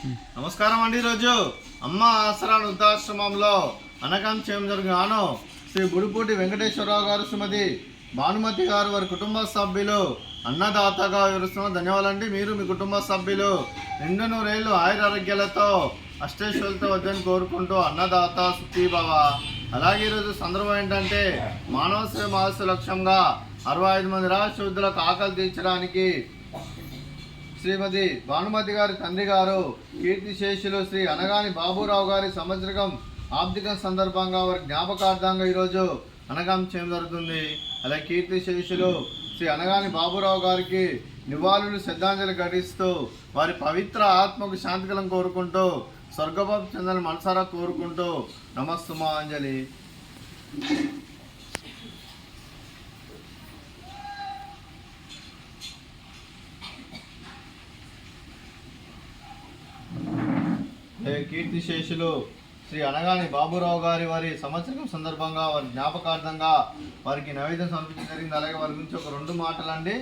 నమస్కారం అండి. ఈరోజు అమ్మ ఆసరా వృద్ధాశ్రమంలో అనగం చేయడం జరుగును. శ్రీ బుడిపూటి వెంకటేశ్వరరావు గారు, శ్రీమతి భానుమతి గారు, వారి కుటుంబ సభ్యులు అన్నదాతగా వివరిస్తున్న ధన్యవాదాలండి. మీరు మీ కుటుంబ సభ్యులు నిండు నూరేళ్ళు ఆయురారోగ్యాలతో అష్టేశ్వరులతో వద్దని కోరుకుంటూ అన్నదాత సుఖీభవ. అలాగే ఈరోజు సందర్భం ఏంటంటే మానవ సేవ మహస్సు లక్ష్యంగా 65 మంది రాష్ట్ర వృద్ధులకు ఆకలి తీర్చడానికి శ్రీమతి భానుమతి గారి తండ్రి గారు కీర్తిశేషులు శ్రీ అనగాని బాబురావు గారి సంవత్సరం ఆబ్దికం సందర్భంగా వారి జ్ఞాపకార్థంగా ఈరోజు అనగం చేయడం జరుగుతుంది. అలాగే కీర్తిశేషులు శ్రీ అనగాని బాబురావు గారికి నివాళులు శ్రద్ధాంజలి ఘటిస్తూ వారి పవిత్ర ఆత్మకు శాంతికలం కోరుకుంటూ స్వర్గభావం చెందని మనసారా కోరుకుంటూ నమస్సుమాంజలి. కీర్తిశేషులు శ్రీ అనగాని బాబురావు గారి వారి సంవత్సరం సందర్భంగా వారి జ్ఞాపకార్థంగా వారికి నైవేద్యం సమర్పించడం జరిగింది. అలాగే వారి గురించి ఒక 2 మాటలండి.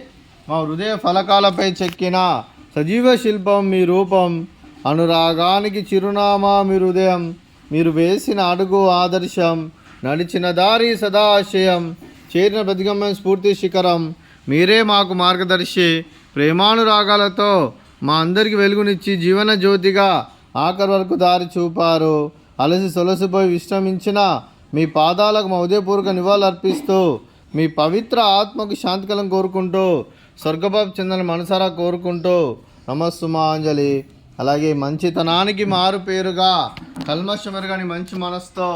మా హృదయ ఫలకాలపై చెక్కిన సజీవ శిల్పం మీ రూపం, అనురాగానికి చిరునామా మీ హృదయం, మీరు వేసిన అడుగు ఆదర్శం, నడిచిన దారి సదాశయం, చేరిన ప్రతిగమ్యం స్ఫూర్తి శిఖరం, మీరే మాకు మార్గదర్శి, ప్రేమానురాగాలతో మా అందరికి వెలుగునిచ్చి జీవన జ్యోతిగా ఆఖరి వరకు దారి చూపారు. అలసి సొలసిపోయి విశ్రమించిన మీ పాదాలకు మా ఉదయపూర్వక నివాళులు అర్పిస్తూ మీ పవిత్ర ఆత్మకు శాంతికలం కోరుకుంటూ స్వర్గభావం చెందని మనసారా కోరుకుంటూ నమస్సుమాంజలి. అలాగే మంచితనానికి మారు పేరుగా కల్మషమెరగని మంచి మనసుతో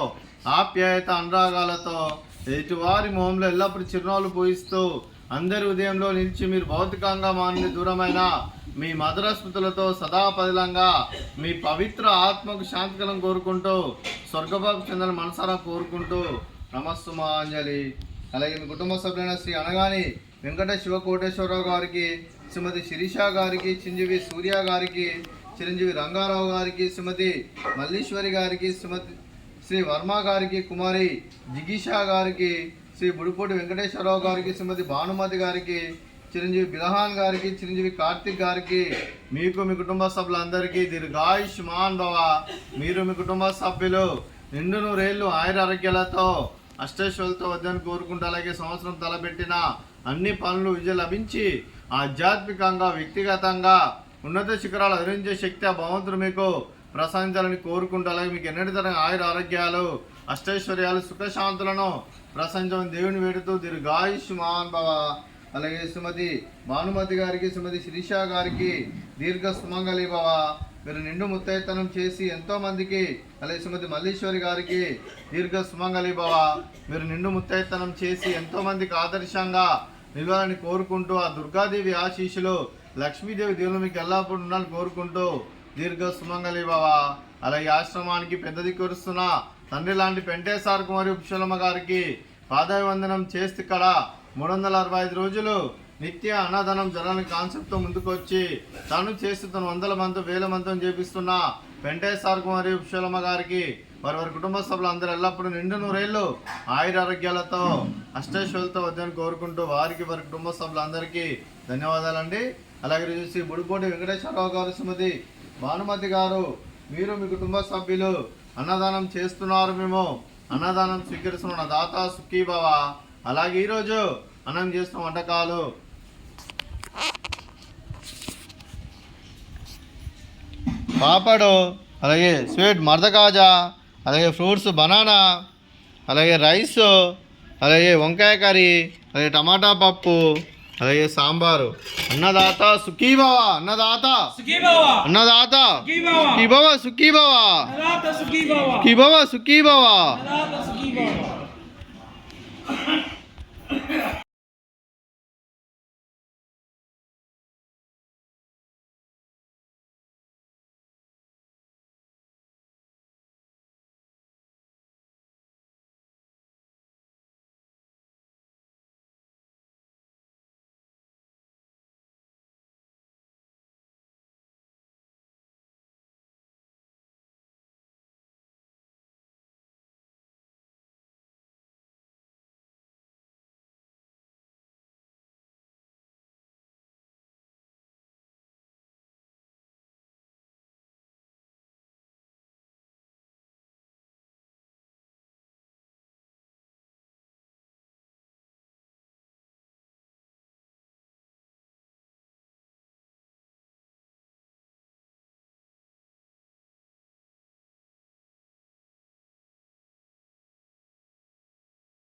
ఆప్యాయత అనురాగాలతో ఎదుటివారి మొహంలో ఎల్లప్పుడూ చిరునవ్వులు పూయిస్తూ అందరి ఉదయంలో నిలిచి మీరు భౌతికంగా మాని దూరమైన మీ మధుర స్మృతులతో సదాపదిలంగా మీ పవిత్ర ఆత్మకు శాంతికలం కోరుకుంటూ స్వర్గభావం చెందని మనసారా కోరుకుంటూ నమస్సుమాంజలి. అలాగే మీ కుటుంబ సభ్యులైన శ్రీ అనగాని వెంకట శివకోటేశ్వరరావు గారికి, శ్రీమతి శిరీష గారికి, చిరంజీవి సూర్య గారికి, చిరంజీవి రంగారావు గారికి, శ్రీమతి మల్లీశ్వరి గారికి, శ్రీ వర్మ గారికి, కుమారి జిగీషా గారికి, శ్రీ బుడిపూటి వెంకటేశ్వరరావు గారికి, శ్రీమతి భానుమతి గారికి, చిరంజీవి బిలహాన్ గారికి, చిరంజీవి కార్తిక్ గారికి, మీకు మీ కుటుంబ సభ్యులందరికీ దీర్ఘాయుష్మాన్ భవ. మీరు మీ కుటుంబ సభ్యులు నిండు నూరేళ్ళు ఆయురారోగ్యాలతో అష్టేశ్వరులతో వద్దని కోరుకుంటూ అలాగే సంవత్సరం తలపెట్టిన అన్ని పనులు విజయం లభించి ఆధ్యాత్మికంగా వ్యక్తిగతంగా ఉన్నత శిఖరాలు అధిరించే శక్తి ఆ భగవంతుడు మీకు ప్రసాదించాలని కోరుకుంటూ అలాగే మీకు ఎన్నటి తరం ఆరోగ్యాలు అష్టైశ్వర్యాలు సుఖశాంతులను ప్రసాదించమని దేవుని వేడుతూ దీర్ఘాయుష్మాన్ భవ. అలాగే శ్రీమతి భానుమతి గారికి, శ్రీమతి శిరీష గారికి దీర్ఘ సుమంగళి భవ. మీరు నిండు ముత్తైతనం చేసి ఎంతోమందికి, అలాగే శ్రీమతి మల్లీశ్వరి గారికి దీర్ఘ సుమంగళి భవ. మీరు నిండు ముత్తైతనం చేసి ఎంతోమందికి ఆదర్శంగా నిలవాలని కోరుకుంటూ ఆ దుర్గాదేవి ఆశీస్సులు లక్ష్మీదేవి దేవులు మీకు ఎల్లప్పుడూ ఉండాలని కోరుకుంటూ దీర్ఘ సుమంగళి భవ. అలాగే ఆశ్రమానికి పెద్ద దిక్కురుస్తున్న తండ్రి లాంటి పెంటేసార్ కుమారి ఉపశలమ్మ గారికి పాదాభివందనం చేస్తే ఇక్కడ 365 రోజులు నిత్య అన్నదానం జరగని కాన్సెప్ట్తో ముందుకు వచ్చి తాను చేస్తున్న 100 మంది 1000 మందితో చేపిస్తున్న పెంటేసార్ కుమారి ఉపశలమ్మ గారికి వారి కుటుంబ సభ్యులు అందరూ ఎల్లప్పుడూ నిండు నూరేళ్ళు ఆయురారోగ్యాలతో అష్టైశ్వర్యాలతో వద్దని కోరుకుంటూ వారికి వారి కుటుంబ సభ్యులందరికీ ధన్యవాదాలండి. అలాగే శ్రీ బుడిపూటి వెంకటేశ్వరరావు గారు, శ్రీమతి భానుమతి గారు, మీరు మీ కుటుంబ సభ్యులు అన్నదానం చేస్తున్నారు. మేము అన్నదానం స్వీకరిస్తున్న దాత సుఖీభవ. అలాగే ఈరోజు అన్నం చేస్తున్న వంటకాలు పాపడు, అలాగే స్వీట్ మర్దకాజా, అలాగే ఫ్రూట్స్ బనానా, అలాగే రైస్, అలాగే వంకాయ కర్రీ, అలాగే టమాటా పప్పు, అలాగే సాంబారు. అన్నదాత సుఖీభవ, అన్నదాత అన్నదాత సుఖీభవ, సుఖీభవ సుఖీభవ, సుఖీభవ.